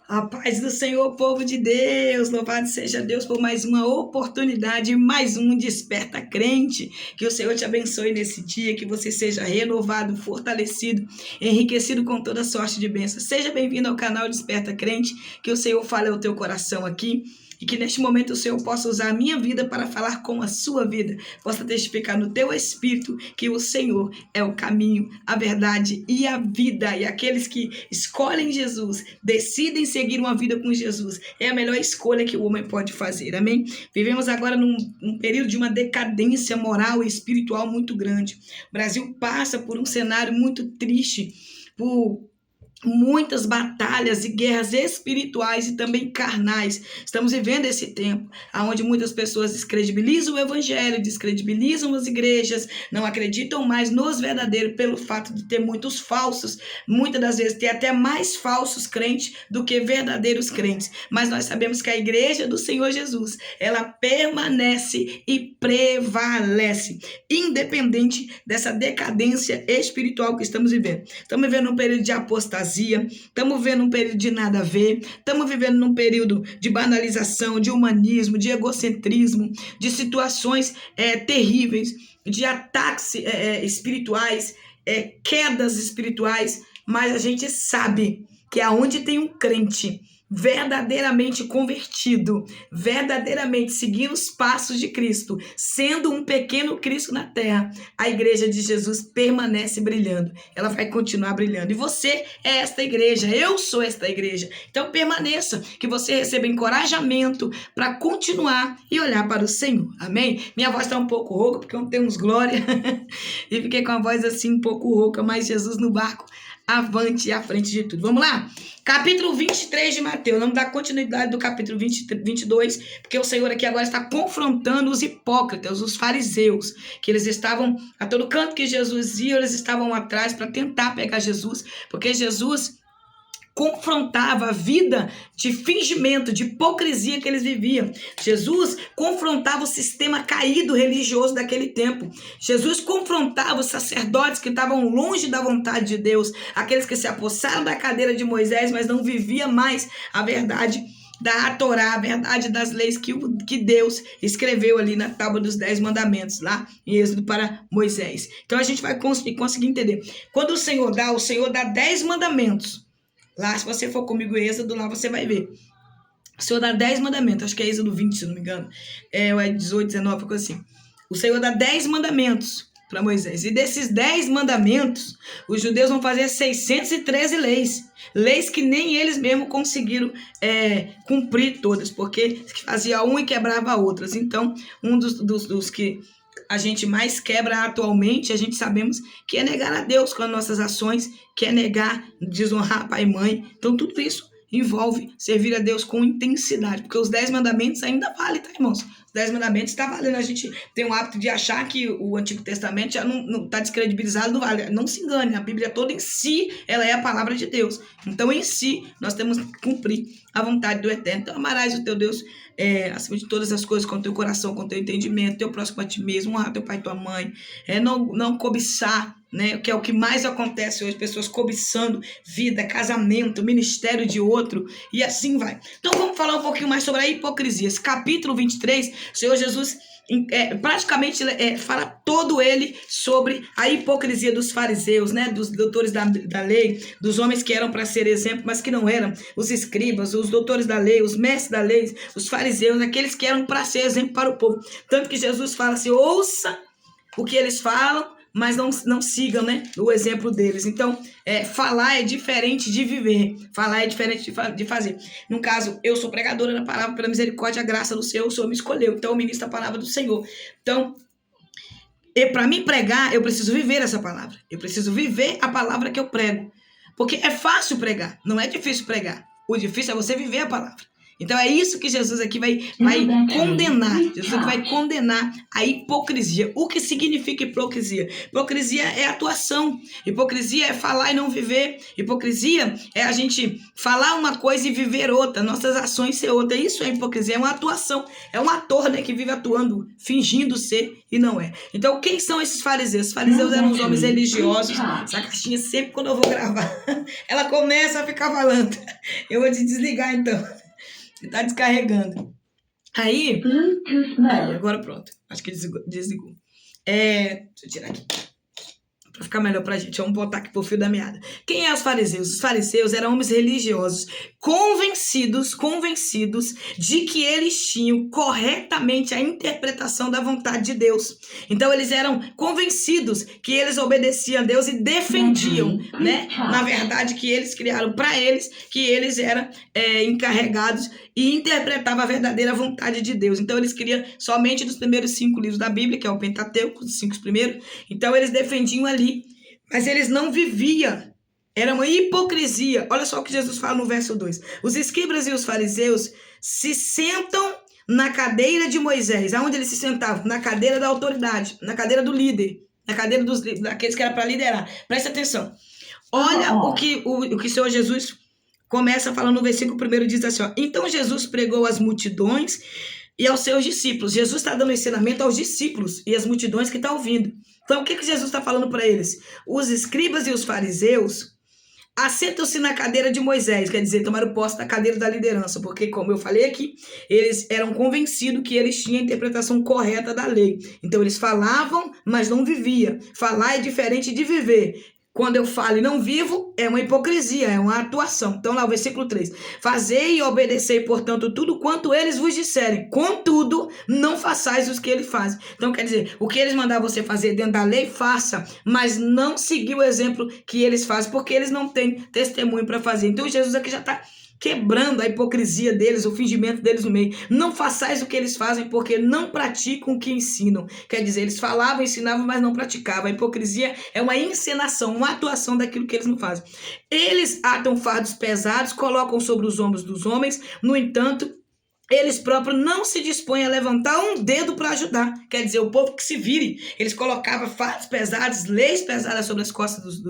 A paz do Senhor, povo de Deus, louvado seja Deus por mais uma oportunidade, mais um Desperta Crente. Que o Senhor te abençoe nesse dia, que você seja renovado, fortalecido, enriquecido com toda sorte de bênçãos. Seja bem-vindo ao canal Desperta Crente, que o Senhor fale ao teu coração aqui. E que neste momento o Senhor possa usar a minha vida para falar com a sua vida. Possa testificar no teu espírito que o Senhor é o caminho, a verdade e a vida. E aqueles que escolhem Jesus, decidem seguir uma vida com Jesus, é a melhor escolha que o homem pode fazer. Amém? Vivemos agora num período de uma decadência moral e espiritual muito grande. O Brasil passa por um cenário muito triste, por muitas batalhas e guerras espirituais e também carnais. Estamos vivendo esse tempo onde muitas pessoas descredibilizam o evangelho, descredibilizam as igrejas, não acreditam mais nos verdadeiros pelo fato de ter muitos falsos, muitas das vezes ter até mais falsos crentes do que verdadeiros crentes. Mas nós sabemos que a igreja do Senhor Jesus, ela permanece e prevalece, independente dessa decadência espiritual que estamos vivendo. Estamos vivendo um período de apostasia, estamos vivendo um período de nada a ver, estamos vivendo num período de banalização, de humanismo, de egocentrismo, de situações terríveis, de ataques espirituais, quedas espirituais, mas a gente sabe que aonde tem um crente verdadeiramente convertido, verdadeiramente seguindo os passos de Cristo, sendo um pequeno Cristo na terra, a igreja de Jesus permanece brilhando. Ela vai continuar brilhando. E você é esta igreja, eu sou esta igreja. Então permaneça, que você receba encorajamento para continuar e olhar para o Senhor. Amém? Minha voz está um pouco rouca, porque eu tenho uns glória, e fiquei com a voz assim um pouco rouca, mas Jesus no barco, avante e à frente de tudo. Vamos lá? Capítulo 23 de Mateus. Vamos dar continuidade do capítulo 22, porque o Senhor aqui agora está confrontando os hipócritas, os fariseus, que eles estavam a todo canto que Jesus ia, eles estavam atrás para tentar pegar Jesus, porque Jesus confrontava a vida de fingimento, de hipocrisia que eles viviam. Jesus confrontava o sistema caído religioso daquele tempo. Jesus confrontava os sacerdotes que estavam longe da vontade de Deus, aqueles que se apossaram da cadeira de Moisés, mas não viviam mais a verdade da Torá, a verdade das leis que Deus escreveu ali na tábua dos 10 mandamentos, lá em Êxodo para Moisés. Então a gente vai conseguir entender. Quando o Senhor dá 10 mandamentos. Lá, se você for comigo em Êxodo, lá você vai ver. O Senhor dá 10 mandamentos, acho que é Êxodo 20, se não me engano. Ou é 18, 19, coisa assim. O Senhor dá 10 mandamentos para Moisés. E desses 10 mandamentos, os judeus vão fazer 613 leis. Leis que nem eles mesmos conseguiram cumprir todas, porque fazia uma e quebrava outras. Então, um dos que a gente mais quebra atualmente, a gente sabemos que é negar a Deus com as nossas ações, que é negar, desonrar pai e mãe. Então tudo isso envolve servir a Deus com intensidade, porque os 10 mandamentos ainda valem, tá, irmãos? Os 10 mandamentos está valendo. A gente tem o hábito de achar que o Antigo Testamento já não está descredibilizado, não vale. Não se engane, a Bíblia toda em si, ela é a palavra de Deus. Então em si, nós temos que cumprir a vontade do Eterno. Então amarás o teu Deus acima de todas as coisas, com o teu coração, com o teu entendimento, teu próximo a ti mesmo, honrar teu pai e tua mãe, não cobiçar, né, que é o que mais acontece hoje, pessoas cobiçando vida, casamento, ministério de outro, e assim vai. Então vamos falar um pouquinho mais sobre a hipocrisia. Esse capítulo 23, o Senhor Jesus praticamente fala todo ele sobre a hipocrisia dos fariseus, né, dos doutores da lei, dos homens que eram para ser exemplo, mas que não eram, os escribas, os doutores da lei, os mestres da lei, os fariseus, aqueles que eram para ser exemplo para o povo. Tanto que Jesus fala assim: ouça o que eles falam, mas não sigam, né, o exemplo deles. Então, falar é diferente de viver. Falar é diferente de fazer. No caso, eu sou pregadora da palavra pela misericórdia e a graça do Senhor, o Senhor me escolheu. Então, eu ministro a palavra do Senhor. Então, para mim pregar, eu preciso viver essa palavra. Eu preciso viver a palavra que eu prego. Porque é fácil pregar, não é difícil pregar. O difícil é você viver a palavra. Então é isso que Jesus aqui vai condenar. Jesus aqui vai condenar a hipocrisia. O que significa hipocrisia? Hipocrisia é atuação. Hipocrisia é falar e não viver. Hipocrisia é a gente falar uma coisa e viver outra. Nossas ações ser outra. Isso é hipocrisia, é uma atuação. É um ator, né, que vive atuando, fingindo ser e não é. Então quem são esses fariseus? Os fariseus eram os homens religiosos. Essa caixinha sempre quando eu vou gravar, ela começa a ficar falando. Eu vou te desligar então. Tá descarregando. Aí, agora pronto. Acho que desligou. Deixa eu tirar aqui. Para ficar melhor pra gente. Vamos voltar aqui pro fio da meada. Quem é os fariseus? Os fariseus eram homens religiosos convencidos de que eles tinham corretamente a interpretação da vontade de Deus. Então eles eram convencidos que eles obedeciam a Deus e defendiam, né? Na verdade, que eles criaram para eles, que eles eram encarregados e interpretavam a verdadeira vontade de Deus. Então eles criam somente dos primeiros 5 livros da Bíblia, que é o Pentateuco, os 5 primeiros. Então eles defendiam ali, mas eles não viviam. Era uma hipocrisia. Olha só o que Jesus fala no verso 2. Os escribas e os fariseus se sentam na cadeira de Moisés. Aonde eles se sentavam? Na cadeira da autoridade, na cadeira do líder, na cadeira daqueles que eram para liderar. Presta atenção. Olha o que o Senhor Jesus começa falando no versículo 1, diz assim, ó, então Jesus pregou às multidões e aos seus discípulos. Jesus está dando ensinamento aos discípulos e às multidões que estão ouvindo. Então o que Jesus está falando para eles? Os escribas e os fariseus assentam-se na cadeira de Moisés, quer dizer, tomaram posse da cadeira da liderança, porque, como eu falei aqui, eles eram convencidos que eles tinham a interpretação correta da lei. Então, eles falavam, mas não viviam. Falar é diferente de viver. Quando eu falo e não vivo, é uma hipocrisia, é uma atuação. Então, lá o versículo 3. Fazei e obedecei, portanto, tudo quanto eles vos disserem. Contudo, não façais os que eles fazem. Então, quer dizer, o que eles mandaram você fazer dentro da lei, faça. Mas não seguir o exemplo que eles fazem, porque eles não têm testemunho para fazer. Então, Jesus aqui já está quebrando a hipocrisia deles, o fingimento deles no meio. Não façais o que eles fazem, porque não praticam o que ensinam. Quer dizer, eles falavam, ensinavam, mas não praticavam. A hipocrisia é uma encenação, uma atuação daquilo que eles não fazem. Eles atam fardos pesados, colocam sobre os ombros dos homens, no entanto, eles próprios não se dispõem a levantar um dedo para ajudar. Quer dizer, o povo que se vire. Eles colocavam fardos pesados, leis pesadas sobre as costas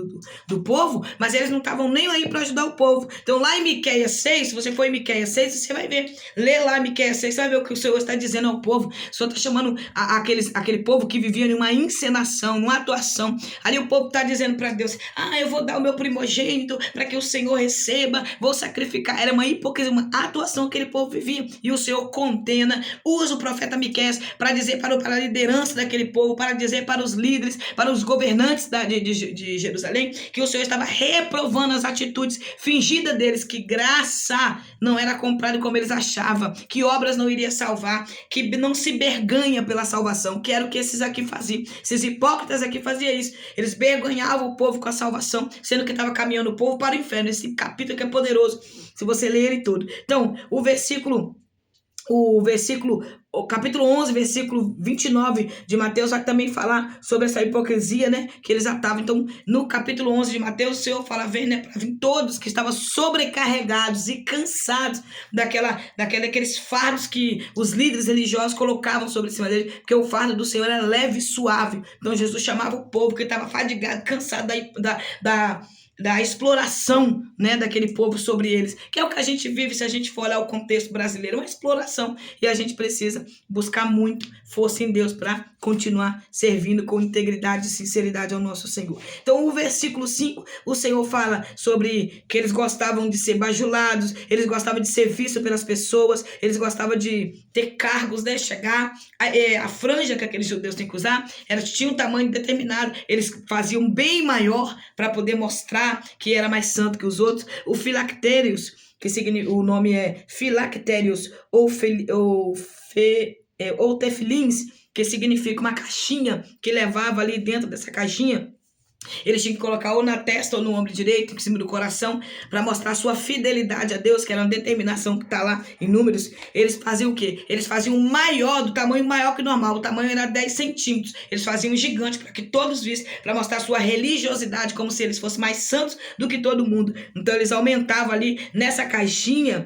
do povo, mas eles não estavam nem aí para ajudar o povo. Então, lá em Miqueias 6, se você for em Miqueias 6, você vai ver. Lê lá em Miqueias 6, você vai ver o que o Senhor está dizendo ao povo. O Senhor está chamando aquele povo que vivia em uma encenação, numa atuação. Ali o povo está dizendo para Deus, eu vou dar o meu primogênito para que o Senhor receba, vou sacrificar. Era uma hipocrisia, uma atuação que aquele povo vivia. E o Senhor condena, usa o profeta Miqueias para dizer para a liderança daquele povo, para dizer para os líderes, para os governantes de Jerusalém, que o Senhor estava reprovando as atitudes fingidas deles, que graça não era comprada como eles achavam, que obras não iria salvar, que não se berganha pela salvação, que era o que esses aqui faziam. Esses hipócritas aqui faziam isso. Eles berganhavam o povo com a salvação, sendo que estava caminhando o povo para o inferno. Esse capítulo que é poderoso, se você ler ele todo. Então, o capítulo 11, versículo 29 de Mateus vai também falar sobre essa hipocrisia, né, que eles atavam. Então, no capítulo 11 de Mateus, o Senhor fala, vem, né, para vir todos que estavam sobrecarregados e cansados daqueles fardos que os líderes religiosos colocavam sobre cima deles, porque o fardo do Senhor era leve e suave. Então, Jesus chamava o povo que estava fadigado, cansado da exploração, né, daquele povo sobre eles, que é o que a gente vive se a gente for olhar o contexto brasileiro, uma exploração, e a gente precisa buscar muito força em Deus para continuar servindo com integridade e sinceridade ao nosso Senhor. Então, o versículo 5, o Senhor fala sobre que eles gostavam de ser bajulados, eles gostavam de ser vistos pelas pessoas, eles gostavam de ter cargos, né, chegar, a franja que aqueles judeus têm que usar, tinha um tamanho determinado, eles faziam bem maior para poder mostrar que era mais santo que os outros. O filactérios, que significa, o nome é filactérios ou tefilins, que significa uma caixinha que levava ali dentro dessa caixinha Eles tinham que colocar ou na testa ou no ombro direito, em cima do coração, para mostrar a sua fidelidade a Deus, que era uma determinação que está lá em Números. Eles faziam o quê? Eles faziam um maior, do tamanho maior que o normal. O tamanho era 10 centímetros. Eles faziam um gigante para que todos vissem, para mostrar a sua religiosidade, como se eles fossem mais santos do que todo mundo. Então eles aumentavam ali nessa caixinha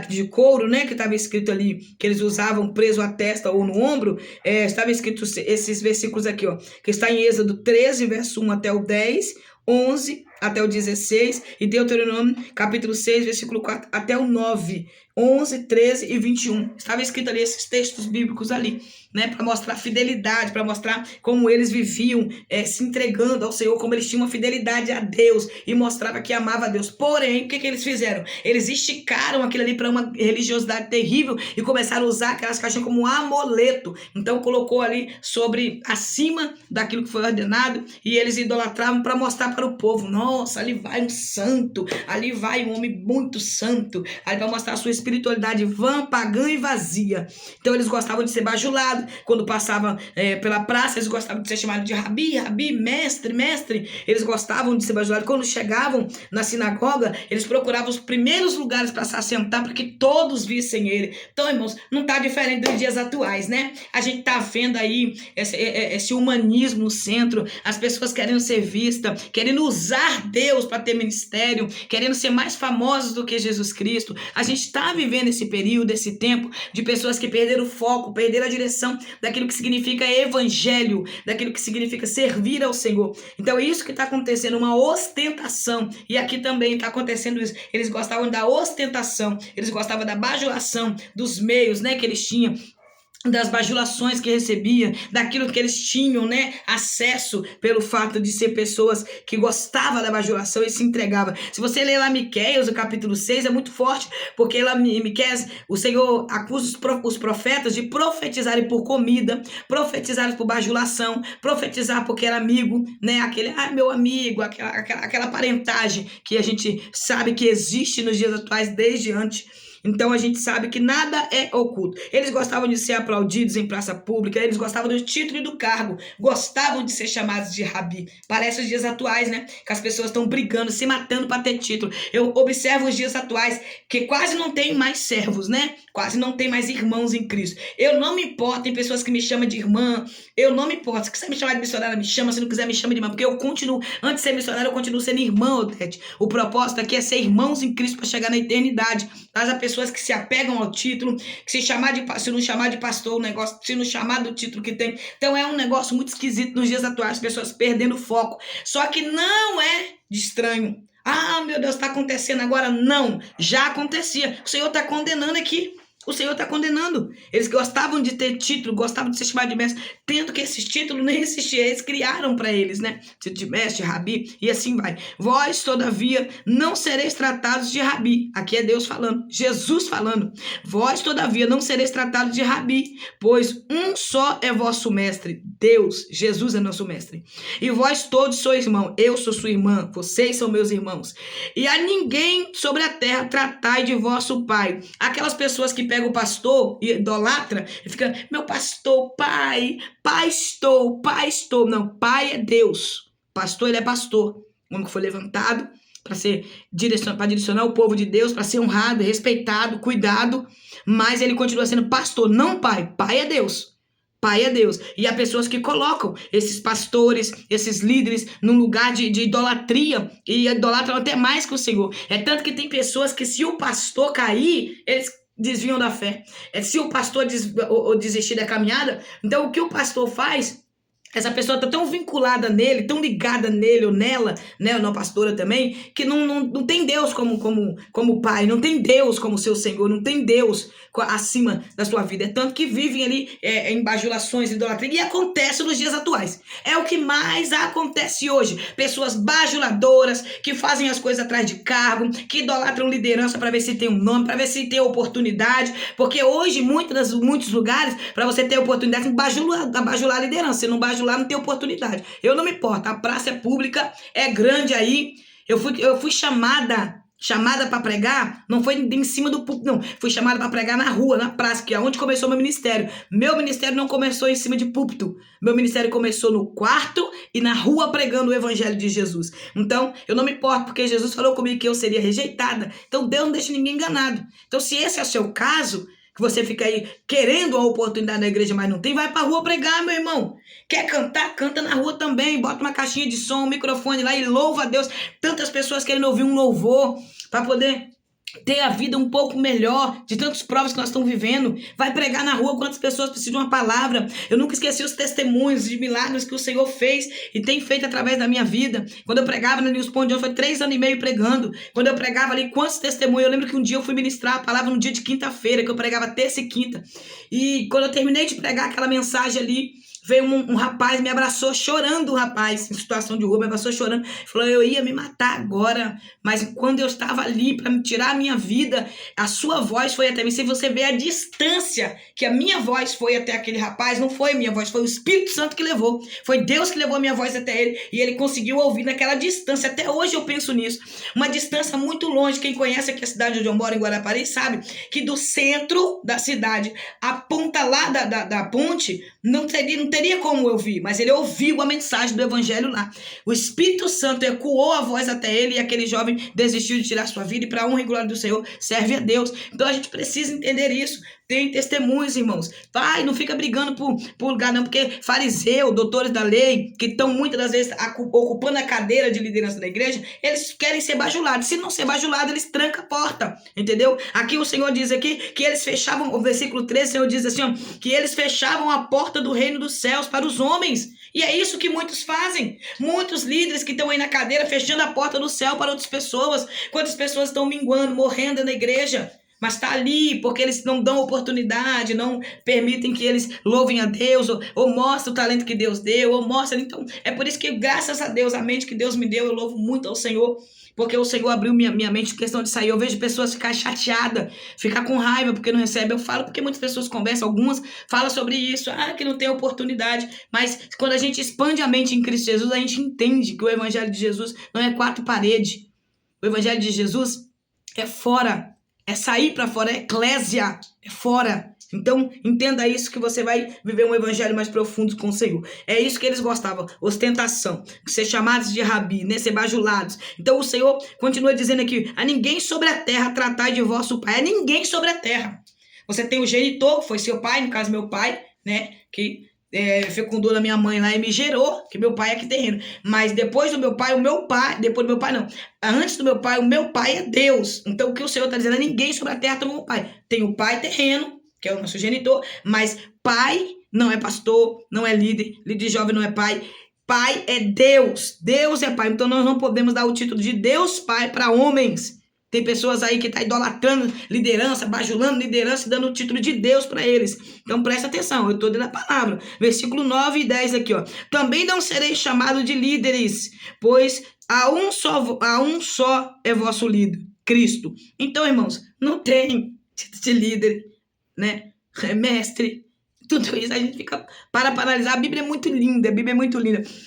de couro, né, que estava escrito ali, que eles usavam preso à testa ou no ombro, estava escrito esses versículos aqui, ó, que está em Êxodo 13, verso 1 até o 10, 11 até o 16 e Deuteronômio capítulo 6, versículo 4 até o 9, 11, 13 e 21. Estava escrito ali esses textos bíblicos ali, né, para mostrar fidelidade, para mostrar como eles viviam se entregando ao Senhor, como eles tinham uma fidelidade a Deus e mostrava que amava a Deus. Porém, o que eles fizeram? Eles esticaram aquilo ali para uma religiosidade terrível e começaram a usar aquelas caixinhas como um amuleto. Então colocou ali acima daquilo que foi ordenado e eles idolatravam para mostrar para o povo: nossa, ali vai um santo, ali vai um homem muito santo, ali vai mostrar a sua espiritualidade vã, pagã e vazia. Então eles gostavam de ser bajulados. Quando passavam pela praça, eles gostavam de ser chamados de rabi, rabi, mestre, mestre. Eles gostavam de ser bajulados. Quando chegavam na sinagoga, eles procuravam os primeiros lugares para se assentar, para que todos vissem ele. Então, irmãos, não está diferente dos dias atuais, né? A gente está vendo aí esse humanismo no centro, as pessoas querendo ser vistas, querendo usar Deus para ter ministério, querendo ser mais famosos do que Jesus Cristo. A gente está vivendo esse período, esse tempo de pessoas que perderam o foco, perderam a direção daquilo que significa evangelho, daquilo que significa servir ao Senhor. Então é isso que está acontecendo, uma ostentação. E aqui também está acontecendo isso. Eles gostavam da ostentação, eles gostavam da bajulação, dos meios, né, que eles tinham, das bajulações que recebia, daquilo que eles tinham, né, acesso, pelo fato de ser pessoas que gostavam da bajulação e se entregavam. Se você ler lá Miqueias, o capítulo 6, é muito forte, porque lá em Miqueias, o Senhor acusa os profetas de profetizarem por comida, profetizarem por bajulação, profetizar porque era amigo, né, aquele, meu amigo, aquela parentagem que a gente sabe que existe nos dias atuais desde antes. Então a gente sabe que nada é oculto. Eles gostavam de ser aplaudidos em praça pública, eles gostavam do título e do cargo, gostavam de ser chamados de rabi. Parece os dias atuais, né? Que as pessoas estão brigando, se matando para ter título. Eu observo os dias atuais que quase não tem mais servos, né? Quase não tem mais irmãos em Cristo. Eu não me importo, tem pessoas que me chamam de irmã, eu não me importo. Se quiser me chamar de missionária, me chama. Se não quiser, me chama de irmã, porque eu continuo, antes de ser missionária, eu continuo sendo irmã, Odete. O propósito aqui é ser irmãos em Cristo para chegar na eternidade. Mas a pessoas que se apegam ao título, que se não chamar de pastor, o negócio, se não chamar do título que tem. Então é um negócio muito esquisito nos dias atuais, as pessoas perdendo o foco. Só que não é de estranho. Meu Deus, está acontecendo agora? Não, já acontecia. O Senhor está condenando aqui. O Senhor está condenando. Eles gostavam de ter título, gostavam de ser chamados de mestre, tendo que esses títulos nem existiam. Eles criaram para eles, né? Título de mestre, rabi, e assim vai. Vós, todavia, não sereis tratados de rabi. Aqui é Deus falando, Jesus falando. Vós, todavia, não sereis tratados de rabi, pois um só é vosso mestre, Deus. Jesus é nosso mestre. E vós todos sois irmãos. Eu sou sua irmã, vocês são meus irmãos. E a ninguém sobre a terra tratai de vosso pai. Aquelas pessoas que pega o pastor e idolatra e fica, meu pastor, pai, pastor, pastor. Não, pai é Deus. Pastor, ele é pastor. O homem que foi levantado para direcionar o povo de Deus, para ser honrado, respeitado, cuidado, mas ele continua sendo pastor, não pai. Pai é Deus. Pai é Deus. E há pessoas que colocam esses pastores, esses líderes, num lugar de idolatria, e idolatram até mais que o Senhor. É tanto que tem pessoas que, se o pastor cair, eles desviam da fé. Se o pastor desistir da caminhada, então o que o pastor faz? Essa pessoa está tão vinculada nele, tão ligada nele ou nela, né, ou na pastora também, que não tem Deus como pai, não tem Deus como seu Senhor, não tem Deus acima da sua vida. É tanto que vivem ali em bajulações, idolatria, e acontece nos dias atuais. É o que mais acontece hoje. Pessoas bajuladoras, que fazem as coisas atrás de cargo, que idolatram liderança para ver se tem um nome, para ver se tem oportunidade, porque hoje, muitos lugares, para você ter oportunidade, tem que bajular a liderança. Você não bajular, não tem oportunidade. Eu não me importo, a praça é pública, é grande aí. Eu fui chamada para pregar, não foi em cima do púlpito, não. Fui chamada para pregar na rua, na praça, que é onde começou meu ministério. Meu ministério não começou em cima de púlpito. Meu ministério começou no quarto e na rua pregando o evangelho de Jesus. Então, eu não me importo, porque Jesus falou comigo que eu seria rejeitada. Então, Deus não deixa ninguém enganado. Então, se esse é o seu caso, que você fica aí querendo a oportunidade na igreja, mas não tem, vai pra rua pregar, meu irmão. Quer cantar? Canta na rua também. Bota uma caixinha de som, um microfone lá e louva a Deus. Tantas pessoas querendo ouvir um louvor para poder ter a vida um pouco melhor, de tantas provas que nós estamos vivendo. Vai pregar na rua, quantas pessoas precisam de uma palavra. Eu nunca esqueci os testemunhos de milagres que o Senhor fez e tem feito através da minha vida. Quando eu pregava no News Point, foi 3 anos e meio pregando. Quando eu pregava ali, quantos testemunhos. Eu lembro que um dia eu fui ministrar a palavra no dia de quinta-feira, que eu pregava terça e quinta. E quando eu terminei de pregar aquela mensagem ali, veio um rapaz, me abraçou chorando, o rapaz, em situação de rua, me abraçou chorando, falou, eu ia me matar agora, mas quando eu estava ali para me tirar a minha vida, a sua voz foi até mim. Se você vê a distância que a minha voz foi até aquele rapaz, não foi minha voz, foi o Espírito Santo que levou, foi Deus que levou a minha voz até ele, e ele conseguiu ouvir naquela distância. Até hoje eu penso nisso, uma distância muito longe. Quem conhece aqui a cidade onde eu moro, em Guarapari, sabe que do centro da cidade, a ponta lá da ponte, não teria como eu ouvir, mas ele ouviu a mensagem do evangelho lá. O Espírito Santo ecoou a voz até ele e aquele jovem desistiu de tirar sua vida e para a honra e glória do Senhor serve a Deus. Então a gente precisa entender isso. Tem testemunhos, irmãos. Vai, não fica brigando por lugar não, porque fariseu, doutores da lei, que estão muitas das vezes ocupando a cadeira de liderança da igreja, eles querem ser bajulados. Se não ser bajulado, eles trancam a porta, entendeu? Aqui o Senhor diz aqui que eles fechavam, o versículo 13, o Senhor diz assim, ó, que eles fechavam a porta do reino dos céus para os homens. E é isso que muitos fazem. Muitos líderes que estão aí na cadeira fechando a porta do céu para outras pessoas. Quantas pessoas estão minguando, morrendo na igreja? Mas está ali porque eles não dão oportunidade, não permitem que eles louvem a Deus, ou mostrem o talento que Deus deu, ou mostram. Então, é por isso que, graças a Deus, a mente que Deus me deu, eu louvo muito ao Senhor, porque o Senhor abriu minha mente em questão de sair. Eu vejo pessoas ficar chateadas, ficar com raiva porque não recebem. Eu falo porque muitas pessoas conversam, algumas falam sobre isso, que não tem oportunidade. Mas quando a gente expande a mente em Cristo Jesus, a gente entende que o Evangelho de Jesus não é 4 paredes. O Evangelho de Jesus é fora. É sair para fora, é eclésia, é fora. Então, entenda isso, que você vai viver um evangelho mais profundo com o Senhor. É isso que eles gostavam, ostentação, ser chamados de rabi, né, ser bajulados. Então, o Senhor continua dizendo aqui, a ninguém sobre a terra tratai de vosso pai, a ninguém sobre a terra. Você tem o genitor, que foi seu pai, no caso meu pai, né, que fecundou na minha mãe lá e me gerou, que meu pai é aqui terreno. Mas depois do meu pai, o meu pai, depois do meu pai não, antes do meu pai, o meu pai é Deus. Então o que o Senhor está dizendo é ninguém sobre a terra tem um pai. Tem o pai terreno, que é o nosso genitor, mas pai não é pastor, não é líder jovem não é pai. Pai é Deus, Deus é pai. Então nós não podemos dar o título de Deus Pai para homens. Tem pessoas aí que estão idolatrando liderança, bajulando liderança e dando o título de Deus para eles. Então presta atenção, eu estou dando a palavra. Versículo 9 e 10 aqui, ó. Também não sereis chamados de líderes, pois a um só é vosso líder, Cristo. Então, irmãos, não tem título de líder, né? Mestre, tudo isso a gente fica para analisar. A Bíblia é muito linda,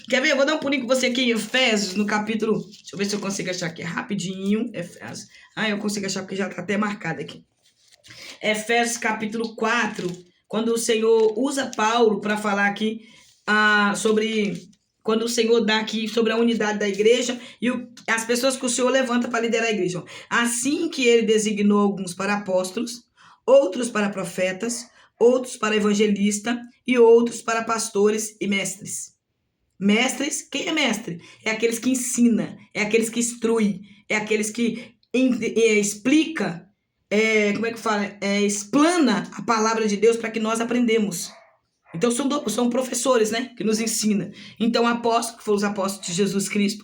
Quer ver? Eu vou dar um pulinho com você aqui em Efésios, no capítulo... Deixa eu ver se eu consigo achar aqui rapidinho. Efésios. Eu consigo achar porque já está até marcado aqui. Efésios capítulo 4, quando o Senhor usa Paulo para falar aqui sobre... Quando o Senhor dá aqui sobre a unidade da igreja e as pessoas que o Senhor levanta para liderar a igreja. Assim que ele designou alguns para apóstolos, outros para profetas, outros para evangelista e outros para pastores e mestres. Mestres, quem é mestre? É aqueles que ensina, é aqueles que instrui, é aqueles que explica, explana a palavra de Deus para que nós aprendemos. Então são professores, né, que nos ensinam. Então apóstolos, que foram os apóstolos de Jesus Cristo,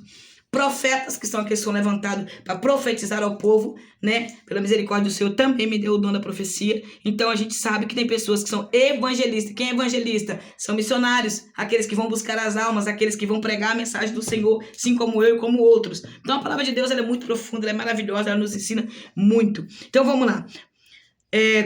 profetas, que são aqueles que são levantados para profetizar ao povo, né? Pela misericórdia do Senhor, também me deu o dom da profecia. Então a gente sabe que tem pessoas que são evangelistas. Quem é evangelista? São missionários, aqueles que vão buscar as almas, aqueles que vão pregar a mensagem do Senhor, assim como eu e como outros. Então a palavra de Deus ela é muito profunda, ela é maravilhosa, ela nos ensina muito. Então vamos lá.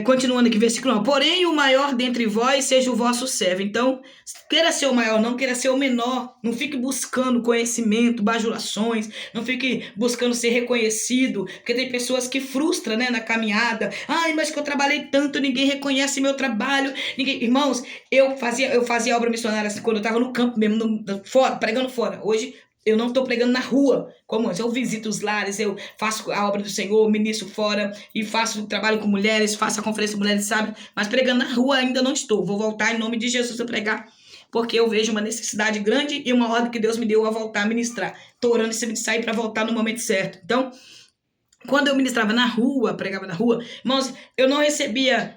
Continuando aqui, versículo 9. Porém, o maior dentre vós seja o vosso servo. Então, queira ser o maior, não queira ser o menor. Não fique buscando conhecimento, bajulações. Não fique buscando ser reconhecido. Porque tem pessoas que frustram, né, na caminhada. Ai, mas que eu trabalhei tanto, ninguém reconhece meu trabalho. Irmãos, eu fazia obra missionária assim, quando eu estava no campo mesmo, fora, pregando fora. Hoje, eu não estou pregando na rua, como antes. Eu visito os lares, eu faço a obra do Senhor, ministro fora e faço trabalho com mulheres, faço a conferência com mulheres, sabe? Mas pregando na rua ainda não estou. Vou voltar em nome de Jesus a pregar, porque eu vejo uma necessidade grande e uma ordem que Deus me deu a voltar a ministrar. Estou orando esse de sair para voltar no momento certo. Então, quando eu ministrava na rua, pregava na rua, irmãos, eu não recebia...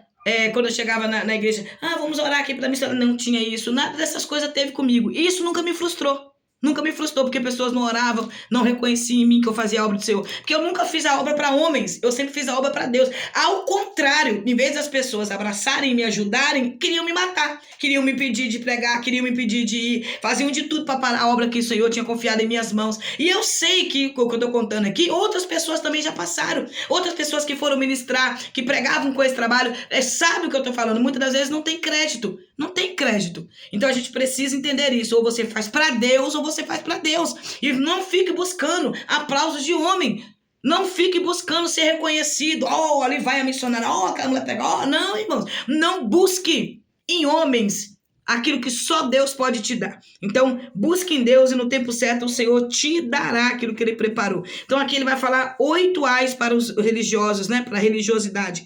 quando eu chegava na igreja, vamos orar aqui pela missão. Não tinha isso, nada dessas coisas teve comigo. E isso nunca me frustrou. Nunca me frustrou, porque pessoas não oravam, não reconheciam em mim que eu fazia a obra do Senhor. Porque eu nunca fiz a obra para homens, eu sempre fiz a obra para Deus. Ao contrário, em vez das pessoas abraçarem e me ajudarem, queriam me matar. Queriam me pedir de pregar, queriam me pedir de ir. Faziam de tudo para parar a obra que o Senhor tinha confiado em minhas mãos. E eu sei que, o que eu estou contando aqui, outras pessoas também já passaram. Outras pessoas que foram ministrar, que pregavam com esse trabalho, sabem o que eu estou falando. Muitas das vezes não tem crédito. Não tem crédito. Então a gente precisa entender isso. Ou você faz para Deus, ou você faz para Deus. E não fique buscando aplausos de homem. Não fique buscando ser reconhecido. Ali vai a missionária. A mulher pega. Não, irmãos. Não busque em homens aquilo que só Deus pode te dar. Então, busque em Deus e no tempo certo o Senhor te dará aquilo que Ele preparou. Então aqui ele vai falar 8 ais para os religiosos, né? Para a religiosidade.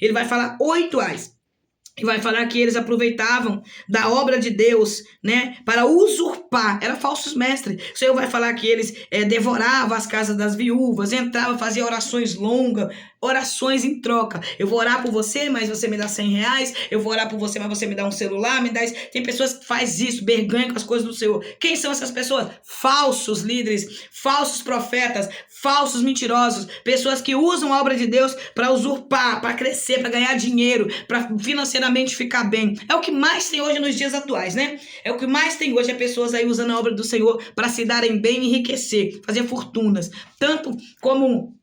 Ele vai falar 8 ais. E vai falar que eles aproveitavam da obra de Deus, né, para usurpar, eram falsos mestres. O Senhor vai falar que eles devoravam as casas das viúvas, entravam, faziam orações longas, orações em troca. Eu vou orar por você, mas você me dá R$100. Eu vou orar por você, mas você me dá um celular, me dá isso. Tem pessoas que fazem isso, berganham com as coisas do Senhor. Quem são essas pessoas? Falsos líderes, falsos profetas, falsos mentirosos, pessoas que usam a obra de Deus para usurpar, para crescer, para ganhar dinheiro, para financeiramente ficar bem. É o que mais tem hoje nos dias atuais, né? É o que mais tem hoje, pessoas aí usando a obra do Senhor para se darem bem e enriquecer, fazer fortunas. Tanto como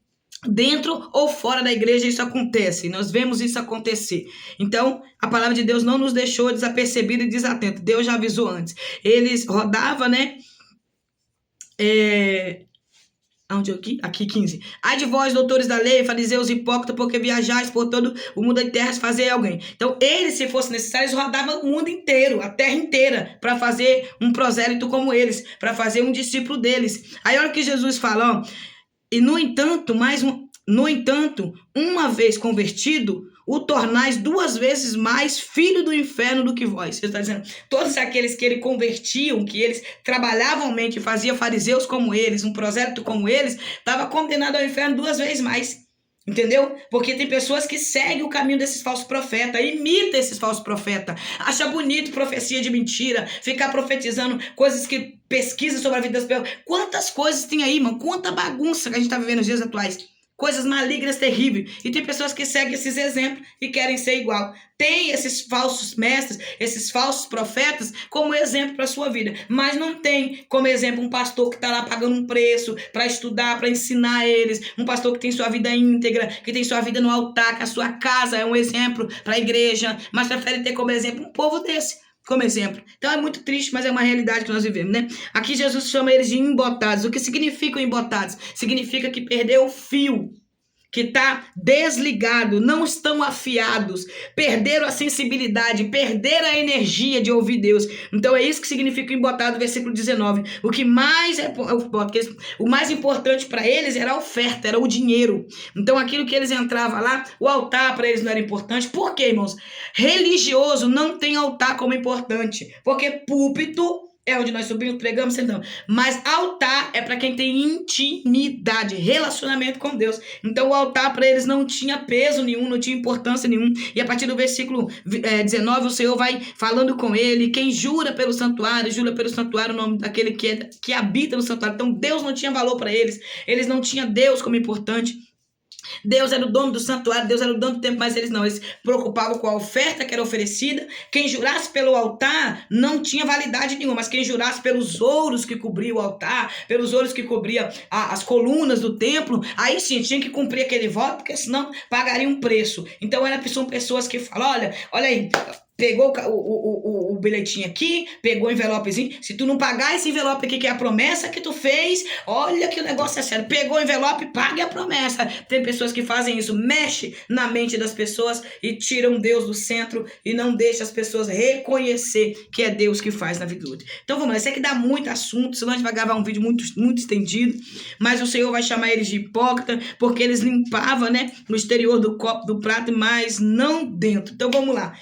dentro ou fora da igreja isso acontece. Nós vemos isso acontecer. Então, a palavra de Deus não nos deixou desapercebido e desatento. Deus já avisou antes. Eles rodavam, né? Onde aqui? Aqui 15. Ai de vós, doutores da lei, fariseus hipócritas, porque viajais por todo o mundo de terras fazer alguém. Então, eles, se fosse necessário, eles rodavam o mundo inteiro, a terra inteira, para fazer um prosélito como eles, para fazer um discípulo deles. Aí olha o que Jesus fala, ó. E no entanto, uma vez convertido, o tornais 2 vezes mais filho do inferno do que vós. Você está dizendo, todos aqueles que ele convertiam, que eles trabalhavam mente, faziam fariseus como eles, um prosélito como eles, estava condenado ao inferno 2 vezes mais. Entendeu? Porque tem pessoas que seguem o caminho desses falsos profetas, imitam esses falsos profetas, acha bonito profecia de mentira, ficar profetizando coisas que pesquisam sobre a vida das pessoas. Quantas coisas tem aí, mano? Quanta bagunça que a gente está vivendo nos dias atuais. Coisas malignas, terríveis. E tem pessoas que seguem esses exemplos e querem ser igual. Tem esses falsos mestres, esses falsos profetas como exemplo para a sua vida. Mas não tem como exemplo um pastor que está lá pagando um preço para estudar, para ensinar eles. Um pastor que tem sua vida íntegra, que tem sua vida no altar, que a sua casa é um exemplo para a igreja. Mas prefere ter como exemplo um povo desse. Como exemplo. Então é muito triste, mas é uma realidade que nós vivemos, né? Aqui Jesus chama eles de embotados. O que significa embotados? Significa que perdeu o fio, que está desligado, não estão afiados, perderam a sensibilidade, perderam a energia de ouvir Deus. Então é isso que significa embotado, versículo 19. O mais importante para eles era a oferta, era o dinheiro. Então aquilo que eles entravam lá, o altar para eles não era importante. Por quê, irmãos? Religioso não tem altar como importante, porque púlpito é onde nós subimos, pregamos, sentamos. Mas altar é para quem tem intimidade, relacionamento com Deus. Então o altar para eles não tinha peso nenhum, não tinha importância nenhuma. E a partir do versículo 19, o Senhor vai falando com ele. Quem jura pelo santuário o nome daquele que habita no santuário. Então Deus não tinha valor para eles. Eles não tinham Deus como importante. Deus era o dono do santuário, Deus era o dono do templo, mas eles não, eles se preocupavam com a oferta que era oferecida. Quem jurasse pelo altar não tinha validade nenhuma, mas quem jurasse pelos ouros que cobriam o altar, pelos ouros que cobriam as colunas do templo, aí sim tinha que cumprir aquele voto, porque senão pagaria um preço. Então são pessoas que falam, olha aí, pegou o bilhetinho aqui, pegou o envelopezinho. Se tu não pagar esse envelope aqui, que é a promessa que tu fez, olha que o negócio é sério. Pegou o envelope, pague a promessa. Tem pessoas que fazem isso, mexe na mente das pessoas e tiram Deus do centro e não deixa as pessoas reconhecer que é Deus que faz na vida do outro. Então vamos lá, isso aqui dá muito assunto, senão a gente vai gravar um vídeo muito, muito estendido, mas o Senhor vai chamar eles de hipócrita, porque eles limpavam, né, no exterior do copo, do prato, mas não dentro. Então vamos lá.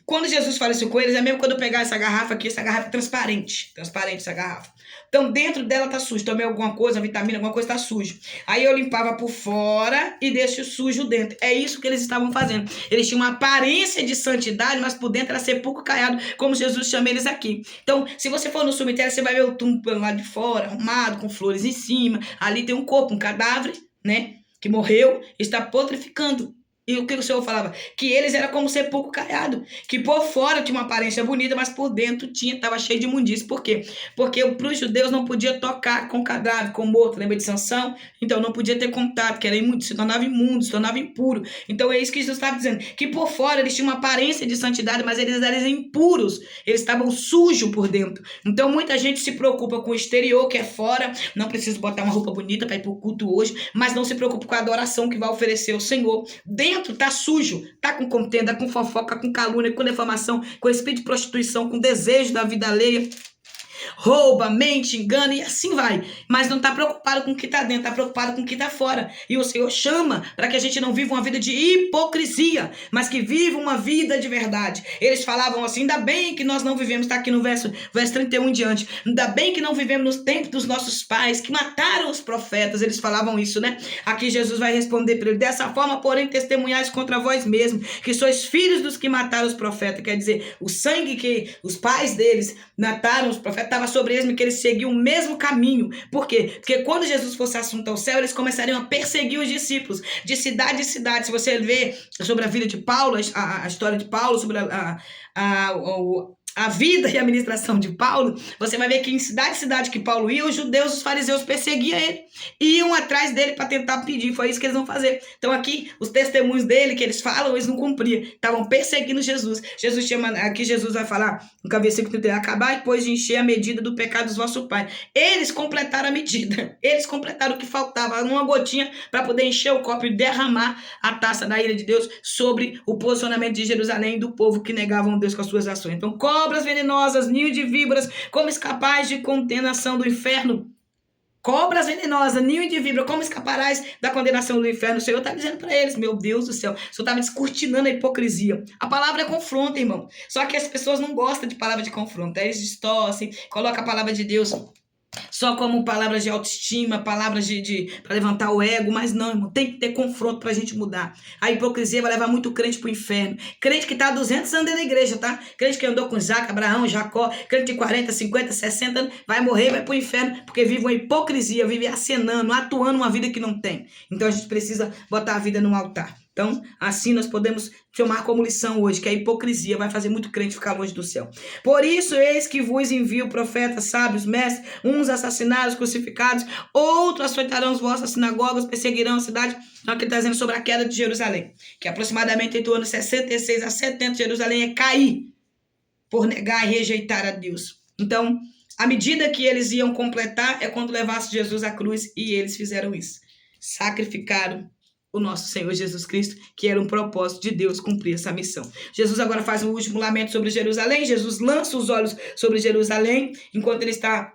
Quando Jesus fala isso com eles, é mesmo quando eu pegar essa garrafa aqui, essa garrafa é transparente essa garrafa. Então dentro dela tá sujo, tomei alguma coisa, uma vitamina, alguma coisa tá sujo. Aí eu limpava por fora e deixo sujo dentro. É isso que eles estavam fazendo. Eles tinham uma aparência de santidade, mas por dentro era sepulcro caiado, como Jesus chama eles aqui. Então, se você for no cemitério, você vai ver o túmulo pelo lado de fora, arrumado, com flores em cima. Ali tem um corpo, um cadáver, né, que morreu, está putrificando. E o que o Senhor falava? Que eles eram como sepulcro caiado. Que por fora tinha uma aparência bonita, mas por dentro estava cheio de imundície. Por quê? Porque para os judeus não podia tocar com cadáver, com morto. Lembra de Sansão? Então não podia ter contato, que era imundo, se tornava impuro. Então é isso que Jesus estava dizendo. Que por fora eles tinham uma aparência de santidade, mas eles eram impuros. Eles estavam sujos por dentro. Então muita gente se preocupa com o exterior, que é fora. Não precisa botar uma roupa bonita para ir para o culto hoje, mas não se preocupa com a adoração que vai oferecer ao Senhor. Dentro tá sujo, tá com contenda, com fofoca, com calúnia, com defamação, com espírito de prostituição, com desejo da vida alheia, rouba, mente, engana e assim vai. Mas não está preocupado com o que está dentro, está preocupado com o que está fora. E o Senhor chama para que a gente não viva uma vida de hipocrisia, mas que viva uma vida de verdade. Eles falavam assim, ainda bem que nós não vivemos, está aqui no verso 31 em diante, ainda bem que não vivemos nos tempos dos nossos pais, que mataram os profetas. Eles falavam isso, né? Aqui Jesus vai responder para ele, dessa forma, porém, testemunhais contra vós mesmos, que sois filhos dos que mataram os profetas. Quer dizer, o sangue que os pais deles mataram os profetas estava sobre eles, que eles seguiam o mesmo caminho. Por quê? Porque quando Jesus fosse assunto ao céu, eles começariam a perseguir os discípulos, de cidade em cidade. Se você vê sobre a vida de Paulo, a história de Paulo, sobre a vida e a ministração de Paulo, você vai ver que em cidade que Paulo ia, os judeus, os fariseus perseguiam ele, iam atrás dele para tentar pedir, foi isso que eles vão fazer. Então aqui, os testemunhos dele, que eles falam, eles não cumpriam, estavam perseguindo Jesus. Aqui Jesus vai falar, no versículo 31, acabar depois de encher a medida do pecado dos vossos pais. Eles completaram a medida, eles completaram o que faltava, uma gotinha para poder encher o copo e derramar a taça da ira de Deus sobre o posicionamento de Jerusalém do povo que negavam Deus com as suas ações. Então, cobras venenosas, ninho de víboras, como escapais de condenação do inferno? Cobras venenosas, ninho de víbora, como escaparás da condenação do inferno? O Senhor está dizendo para eles, meu Deus do céu, o Senhor estava descortinando a hipocrisia. A palavra é confronto, irmão. Só que as pessoas não gostam de palavra de confronto. Aí eles distorcem, colocam a palavra de Deus só como palavras de autoestima, palavras para levantar o ego, mas não, irmão, tem que ter confronto pra gente mudar. A hipocrisia vai levar muito crente pro inferno. Crente que tá há 200 anos dentro da igreja, tá? Crente que andou com Isaac, Abraão, Jacó, crente de 40, 50, 60 anos, vai morrer, vai pro inferno, porque vive uma hipocrisia, vive acenando, atuando uma vida que não tem. Então a gente precisa botar a vida no altar. Então, assim nós podemos tomar como lição hoje, que a hipocrisia vai fazer muito crente ficar longe do céu. Por isso, eis que vos envio profetas, sábios, mestres, uns assassinados, crucificados, outros açoitarão as vossas sinagogas, perseguirão a cidade. Então, aqui ele está dizendo sobre a queda de Jerusalém, que aproximadamente entre o ano 66 a 70, Jerusalém é cair por negar e rejeitar a Deus. Então, a medida que eles iam completar é quando levasse Jesus à cruz, e eles fizeram isso. Sacrificaram o nosso Senhor Jesus Cristo, que era um propósito de Deus cumprir essa missão. Jesus agora faz um último lamento sobre Jerusalém. Jesus lança os olhos sobre Jerusalém, enquanto ele está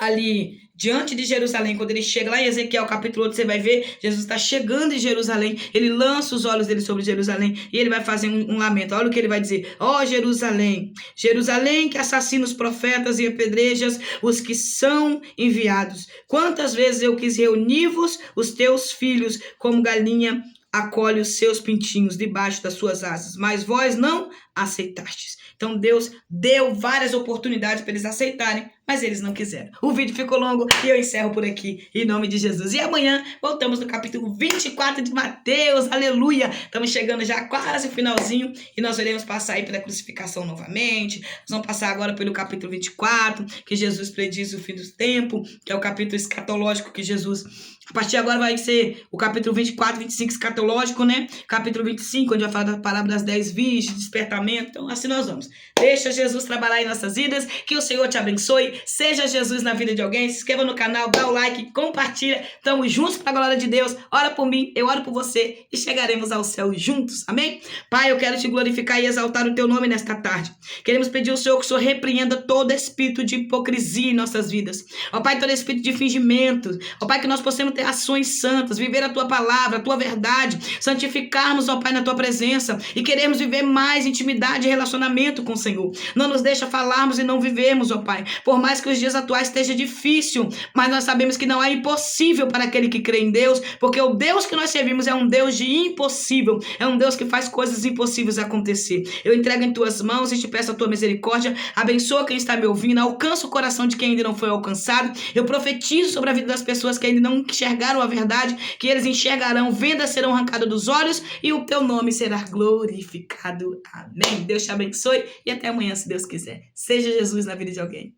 ali diante de Jerusalém. Quando ele chega lá em Ezequiel capítulo 8, você vai ver, Jesus está chegando em Jerusalém, ele lança os olhos dele sobre Jerusalém, e ele vai fazer um lamento. Olha o que ele vai dizer: ó Jerusalém, Jerusalém que assassina os profetas e apedrejas os que são enviados. Quantas vezes eu quis reunir-vos, os teus filhos, como galinha acolhe os seus pintinhos debaixo das suas asas, mas vós não aceitastes. Então Deus deu várias oportunidades para eles aceitarem, mas eles não quiseram. O vídeo ficou longo e eu encerro por aqui, em nome de Jesus. E amanhã voltamos no capítulo 24 de Mateus, aleluia. Estamos chegando já quase no finalzinho e nós iremos passar aí pela crucificação novamente. Nós vamos passar agora pelo capítulo 24, que Jesus prediz o fim do tempo, que é o capítulo escatológico que Jesus... A partir de agora vai ser o capítulo 24, 25 escatológico, né? Capítulo 25, onde vai falar da palavra das 10 virgens, despertamento. Então, assim nós vamos. Deixa Jesus trabalhar em nossas vidas, que o Senhor te abençoe. Seja Jesus na vida de alguém. Se inscreva no canal, dá o like, compartilha. Estamos juntos para a glória de Deus. Ora por mim, eu oro por você e chegaremos ao céu juntos. Amém? Pai, eu quero te glorificar e exaltar o teu nome nesta tarde. Queremos pedir ao Senhor que o Senhor repreenda todo espírito de hipocrisia em nossas vidas. Ó Pai, todo espírito de fingimento. Ó Pai, que nós possamos ter ações santas, viver a tua palavra, a tua verdade, santificarmos, ó Pai, na tua presença e queremos viver mais intimidade e relacionamento com o Senhor. Não nos deixa falarmos e não vivermos, ó Pai, por mais que os dias atuais esteja difícil, mas nós sabemos que não é impossível para aquele que crê em Deus, porque o Deus que nós servimos é um Deus de impossível, é um Deus que faz coisas impossíveis acontecer. Eu entrego em tuas mãos e te peço a tua misericórdia, abençoa quem está me ouvindo, alcança o coração de quem ainda não foi alcançado. Eu profetizo sobre a vida das pessoas que ainda não enxergaram a verdade, que eles enxergarão, vendas serão arrancadas dos olhos e o teu nome será glorificado. Amém. Deus te abençoe e até amanhã, se Deus quiser. Seja Jesus na vida de alguém.